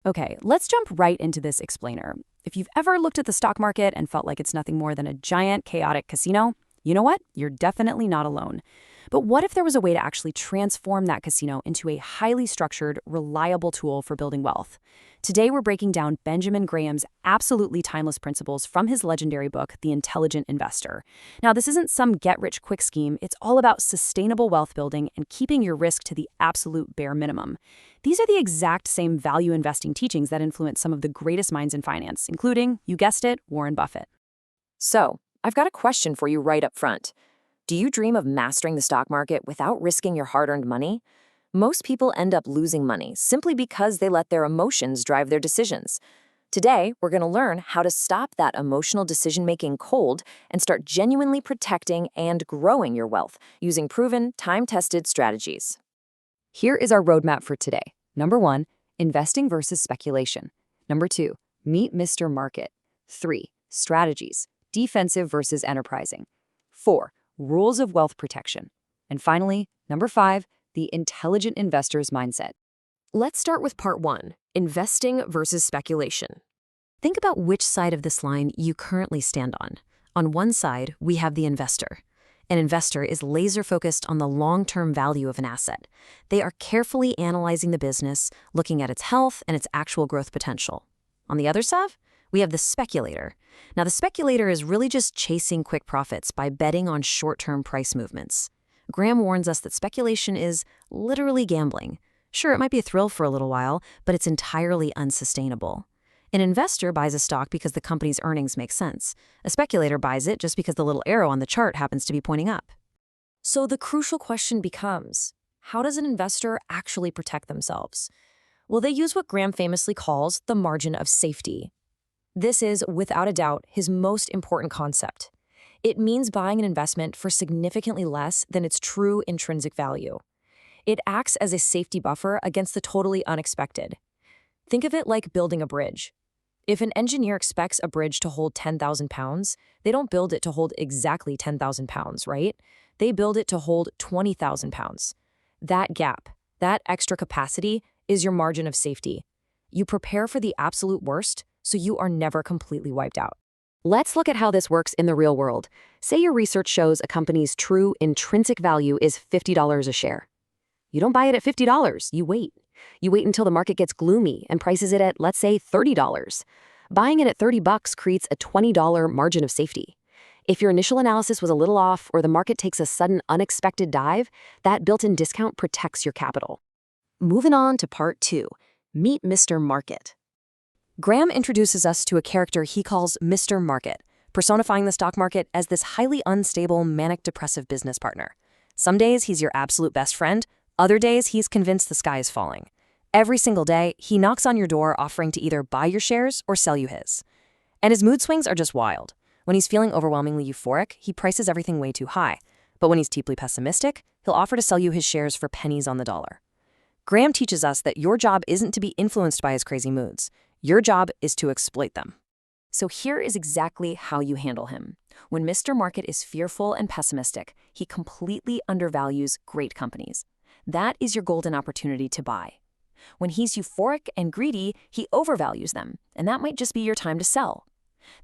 Okay, let's jump right into this explainer. If you've ever looked at the stock market and felt like it's nothing more than a giant, chaotic casino, you know what? You're definitely not alone. But what if there was a way to actually transform that casino into a highly structured, reliable tool for building wealth? Today, we're breaking down Benjamin Graham's absolutely timeless principles from his legendary book, The Intelligent Investor. Now, this isn't some get-rich-quick scheme. It's all about sustainable wealth building and keeping your risk to the absolute bare minimum. These are the exact same value investing teachings that influence some of the greatest minds in finance, including, you guessed it, Warren Buffett. So, I've got a question for you right up front. Do you dream of mastering the stock market without risking your hard-earned money? Most people end up losing money simply because they let their emotions drive their decisions. Today, we're going to learn how to stop that emotional decision-making cold and start genuinely protecting and growing your wealth using proven, time-tested strategies. Here is our roadmap for today. Number 1, investing versus speculation. Number 2, meet Mr. Market. 3, strategies, defensive versus enterprising. 4, rules of wealth protection. And finally, number 5, the intelligent investor's mindset. Let's start with part 1, investing versus speculation. Think about which side of this line you currently stand on. On one side, we have the investor. An investor is laser-focused on the long-term value of an asset. They are carefully analyzing the business, looking at its health and its actual growth potential. On the other side, we have the speculator. Now, the speculator is really just chasing quick profits by betting on short-term price movements. Graham warns us that speculation is literally gambling. Sure, it might be a thrill for a little while, but it's entirely unsustainable. An investor buys a stock because the company's earnings make sense. A speculator buys it just because the little arrow on the chart happens to be pointing up. So the crucial question becomes, how does an investor actually protect themselves? Well, they use what Graham famously calls the margin of safety. This is, without a doubt, his most important concept. It means buying an investment for significantly less than its true intrinsic value. It acts as a safety buffer against the totally unexpected. Think of it like building a bridge. If an engineer expects a bridge to hold 10,000 pounds, they don't build it to hold exactly 10,000 pounds, right? They build it to hold 20,000 pounds. That gap, that extra capacity, is your margin of safety. You prepare for the absolute worst, so you are never completely wiped out. Let's look at how this works in the real world. Say your research shows a company's true intrinsic value is $50 a share. You don't buy it at $50, you wait. You wait until the market gets gloomy and prices it at, let's say, $30. Buying it at $30 creates a $20 margin of safety. If your initial analysis was a little off or the market takes a sudden unexpected dive, that built-in discount protects your capital. Moving on to part 2, meet Mr. Market. Graham introduces us to a character he calls Mr. Market, personifying the stock market as this highly unstable, manic-depressive business partner. Some days he's your absolute best friend, other days he's convinced the sky is falling. Every single day, he knocks on your door offering to either buy your shares or sell you his. And his mood swings are just wild. When he's feeling overwhelmingly euphoric, he prices everything way too high. But when he's deeply pessimistic, he'll offer to sell you his shares for pennies on the dollar. Graham teaches us that your job isn't to be influenced by his crazy moods. Your job is to exploit them. So here is exactly how you handle him. When Mr. Market is fearful and pessimistic, he completely undervalues great companies. That is your golden opportunity to buy. When he's euphoric and greedy, he overvalues them, and that might just be your time to sell.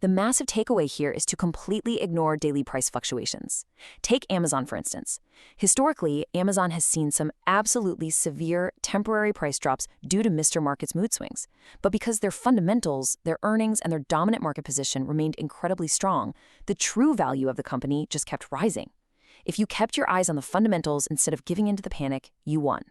The massive takeaway here is to completely ignore daily price fluctuations. Take Amazon, for instance. Historically, Amazon has seen some absolutely severe temporary price drops due to Mr. Market's mood swings. But because their fundamentals, their earnings, and their dominant market position remained incredibly strong, the true value of the company just kept rising. If you kept your eyes on the fundamentals instead of giving into the panic, you won.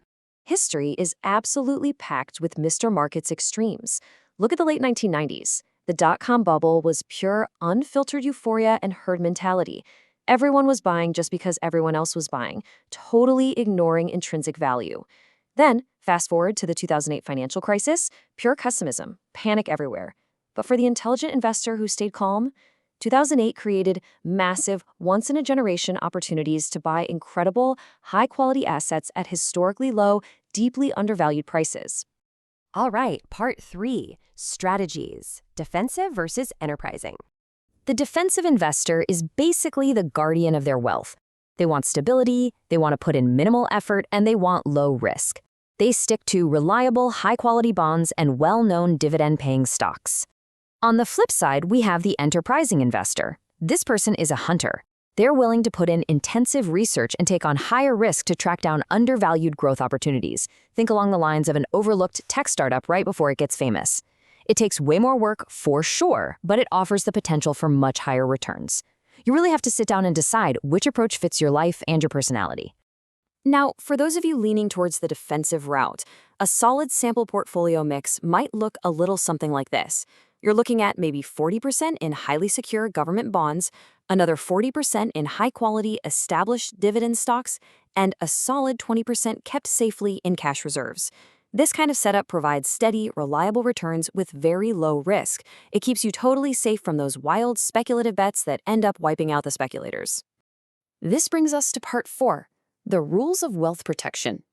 History is absolutely packed with Mr. Market's extremes. Look at the late 1990s. The dot-com bubble was pure, unfiltered euphoria and herd mentality. Everyone was buying just because everyone else was buying, totally ignoring intrinsic value. Then, fast forward to the 2008 financial crisis, pure pessimism, panic everywhere. But for the intelligent investor who stayed calm, 2008 created massive, once-in-a-generation opportunities to buy incredible, high-quality assets at historically low, deeply undervalued prices. All right, part 3, strategies, defensive versus enterprising. The defensive investor is basically the guardian of their wealth. They want stability, they want to put in minimal effort, and they want low risk. They stick to reliable, high-quality bonds and well-known dividend-paying stocks. On the flip side, we have the enterprising investor. This person is a hunter. They're willing to put in intensive research and take on higher risk to track down undervalued growth opportunities. Think along the lines of an overlooked tech startup right before it gets famous. It takes way more work, for sure, but it offers the potential for much higher returns. You really have to sit down and decide which approach fits your life and your personality. Now, for those of you leaning towards the defensive route, a solid sample portfolio mix might look a little something like this. You're looking at maybe 40% in highly secure government bonds, another 40% in high-quality established dividend stocks, and a solid 20% kept safely in cash reserves. This kind of setup provides steady, reliable returns with very low risk. It keeps you totally safe from those wild, speculative bets that end up wiping out the speculators. This brings us to part 4, the rules of wealth protection.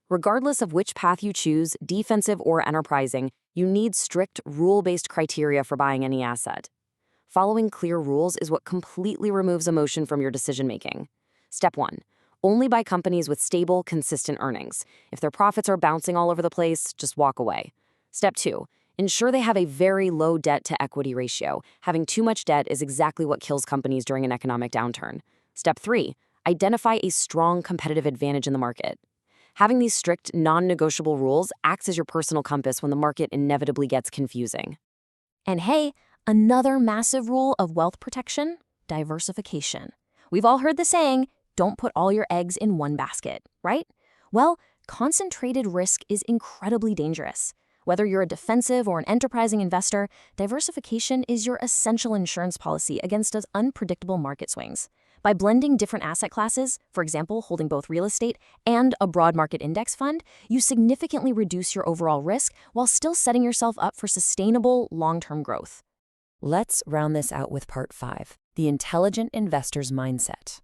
Regardless of which path you choose, defensive or enterprising, you need strict, rule-based criteria for buying any asset. Following clear rules is what completely removes emotion from your decision-making. Step 1. Only buy companies with stable, consistent earnings. If their profits are bouncing all over the place, just walk away. Step 2. Ensure they have a very low debt-to-equity ratio. Having too much debt is exactly what kills companies during an economic downturn. Step 3. Identify a strong competitive advantage in the market. Having these strict, non-negotiable rules acts as your personal compass when the market inevitably gets confusing. And hey, another massive rule of wealth protection: diversification. We've all heard the saying, don't put all your eggs in one basket, right? Well, concentrated risk is incredibly dangerous. Whether you're a defensive or an enterprising investor, diversification is your essential insurance policy against those unpredictable market swings. By blending different asset classes, for example, holding both real estate and a broad market index fund, you significantly reduce your overall risk while still setting yourself up for sustainable, long-term growth. Let's round this out with part 5, the intelligent investor's mindset.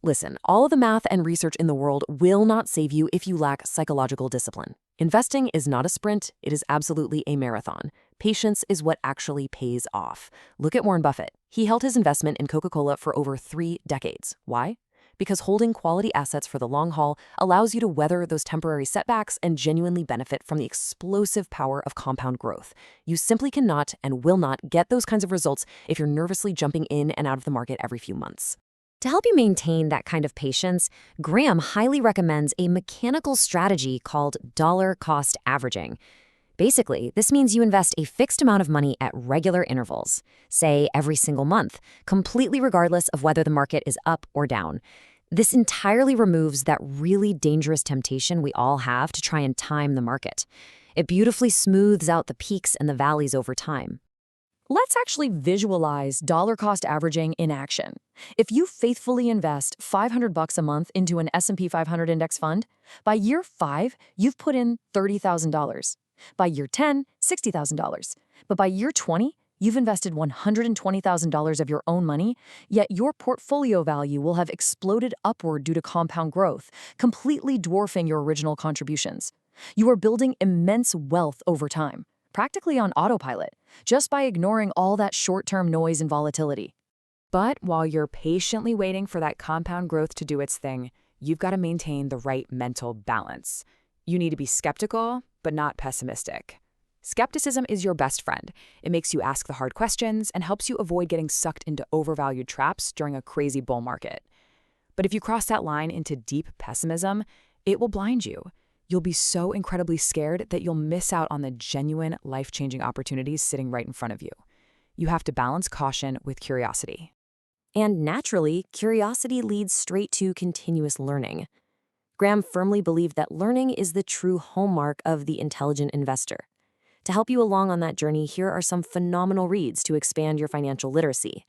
Listen, all of the math and research in the world will not save you if you lack psychological discipline. Investing is not a sprint, it is absolutely a marathon. Patience is what actually pays off. Look at Warren Buffett. He held his investment in Coca-Cola for over 3 decades. Why? Because holding quality assets for the long haul allows you to weather those temporary setbacks and genuinely benefit from the explosive power of compound growth. You simply cannot and will not get those kinds of results if you're nervously jumping in and out of the market every few months. To help you maintain that kind of patience, Graham highly recommends a mechanical strategy called dollar cost averaging. Basically, this means you invest a fixed amount of money at regular intervals, say every single month, completely regardless of whether the market is up or down. This entirely removes that really dangerous temptation we all have to try and time the market. It beautifully smooths out the peaks and the valleys over time. Let's actually visualize dollar cost averaging in action. If you faithfully invest $500 a month into an S&P 500 index fund, by year 5, you've put in $30,000. By year 10, $60,000. But by year 20, you've invested $120,000 of your own money, yet your portfolio value will have exploded upward due to compound growth, completely dwarfing your original contributions. You are building immense wealth over time, practically on autopilot, just by ignoring all that short-term noise and volatility. But while you're patiently waiting for that compound growth to do its thing, you've got to maintain the right mental balance. You need to be skeptical, but not pessimistic. Skepticism is your best friend. It makes you ask the hard questions and helps you avoid getting sucked into overvalued traps during a crazy bull market. But if you cross that line into deep pessimism, it will blind you. You'll be so incredibly scared that you'll miss out on the genuine, life-changing opportunities sitting right in front of you. You have to balance caution with curiosity. And naturally, curiosity leads straight to continuous learning. Graham firmly believed that learning is the true hallmark of the intelligent investor. To help you along on that journey, here are some phenomenal reads to expand your financial literacy: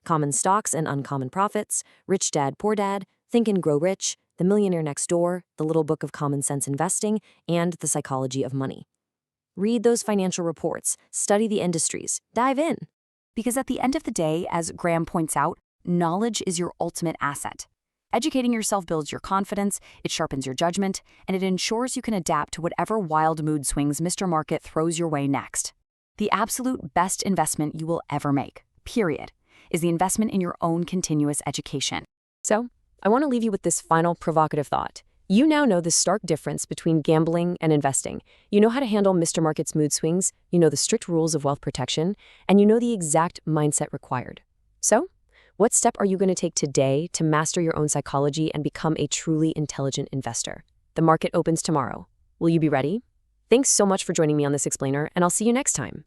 Common Stocks and Uncommon Profits, Rich Dad, Poor Dad, Think and Grow Rich, The Millionaire Next Door, The Little Book of Common Sense Investing, and The Psychology of Money. Read those financial reports, study the industries, dive in. Because at the end of the day, as Graham points out, knowledge is your ultimate asset. Educating yourself builds your confidence, it sharpens your judgment, and it ensures you can adapt to whatever wild mood swings Mr. Market throws your way next. The absolute best investment you will ever make, period, is the investment in your own continuous education. So, I want to leave you with this final provocative thought. You now know the stark difference between gambling and investing. You know how to handle Mr. Market's mood swings, you know the strict rules of wealth protection, and you know the exact mindset required. So, what step are you going to take today to master your own psychology and become a truly intelligent investor? The market opens tomorrow. Will you be ready? Thanks so much for joining me on this explainer, and I'll see you next time.